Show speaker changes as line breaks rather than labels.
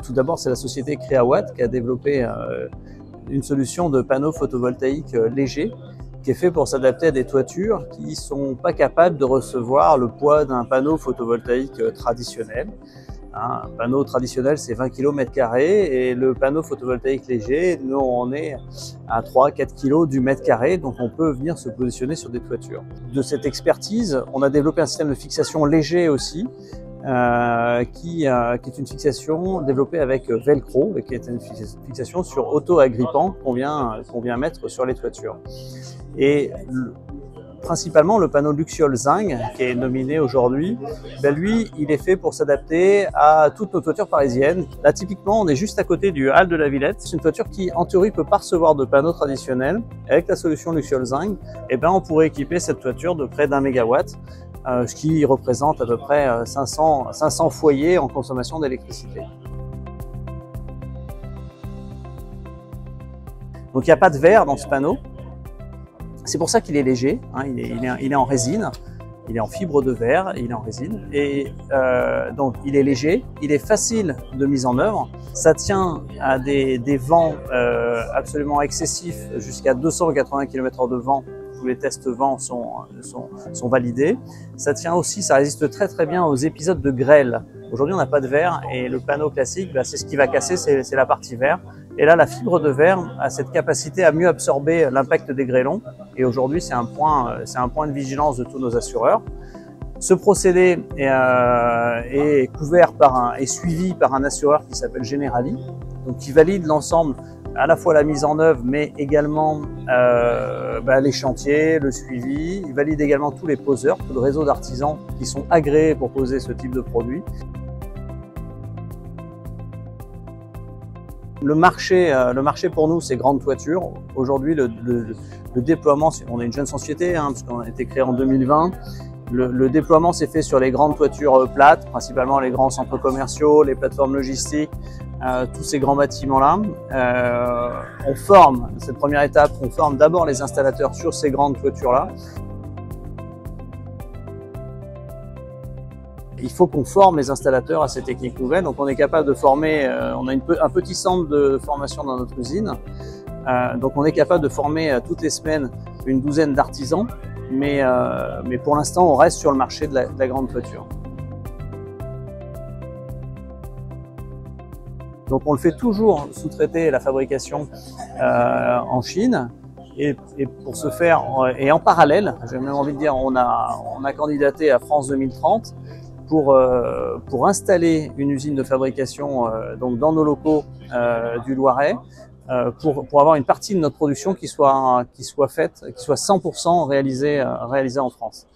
Tout d'abord, c'est la société Creawatt qui a développé une solution de panneaux photovoltaïques légers qui est fait pour s'adapter à des toitures qui ne sont pas capables de recevoir le poids d'un panneau photovoltaïque traditionnel. Un panneau traditionnel, c'est 20 km² et le panneau photovoltaïque léger, nous, on est à 3-4 kg du mètre carré, donc on peut venir se positionner sur des toitures. De cette expertise, on a développé un système de fixation léger aussi, qui est une fixation développée avec Velcro, et qui est une fixation sur auto-agrippant qu'on vient mettre sur les toitures. Et principalement le panneau Luxiol Zinc, qui est nominé aujourd'hui, lui, il est fait pour s'adapter à toutes nos toitures parisiennes. Là, typiquement, on est juste à côté du hall de la Villette. C'est une toiture qui, en théorie, peut pas recevoir de panneaux traditionnels. Avec la solution Luxiol Zinc, on pourrait équiper cette toiture de près d'1 mégawatt, ce qui représente à peu près 500 foyers en consommation d'électricité. Donc, il n'y a pas de verre dans ce panneau. C'est pour ça qu'il est léger, hein, il est en résine, il est en fibre de verre, il est en résine, et donc il est léger, il est facile de mise en œuvre, ça tient à des vents absolument excessifs, jusqu'à 280 km/h de vent, tous les tests vent sont validés. Ça tient aussi, ça résiste très bien aux épisodes de grêle. Aujourd'hui on n'a pas de verre et le panneau classique, c'est ce qui va casser, c'est la partie verre. Et là, la fibre de verre a cette capacité à mieux absorber l'impact des grêlons. Et aujourd'hui, c'est un point de vigilance de tous nos assureurs. Ce procédé est couvert est suivi par un assureur qui s'appelle Generali, donc qui valide l'ensemble, à la fois la mise en œuvre, mais également les chantiers, le suivi. Il valide également tous les poseurs, tout le réseau d'artisans qui sont agréés pour poser ce type de produit. Le marché pour nous, c'est grandes toitures. Aujourd'hui, le déploiement, on est une jeune société, hein, puisqu'on a été créé en 2020. Le déploiement s'est fait sur les grandes toitures plates, principalement les grands centres commerciaux, les plateformes logistiques, tous ces grands bâtiments-là. On forme, cette première étape, on forme d'abord les installateurs sur ces grandes toitures-là. Il faut qu'on forme les installateurs à ces techniques nouvelles. Donc on est capable de former, on a un petit centre de formation dans notre usine. Donc on est capable de former toutes les semaines une douzaine d'artisans. Mais pour l'instant, on reste sur le marché de la grande toiture. Donc on le fait toujours sous-traiter la fabrication en Chine. Et pour ce faire, et en parallèle, j'ai même envie de dire, on a candidaté à France 2030 pour installer une usine de fabrication donc dans nos locaux du Loiret, pour avoir une partie de notre production qui soit faite, qui soit 100% réalisée en France.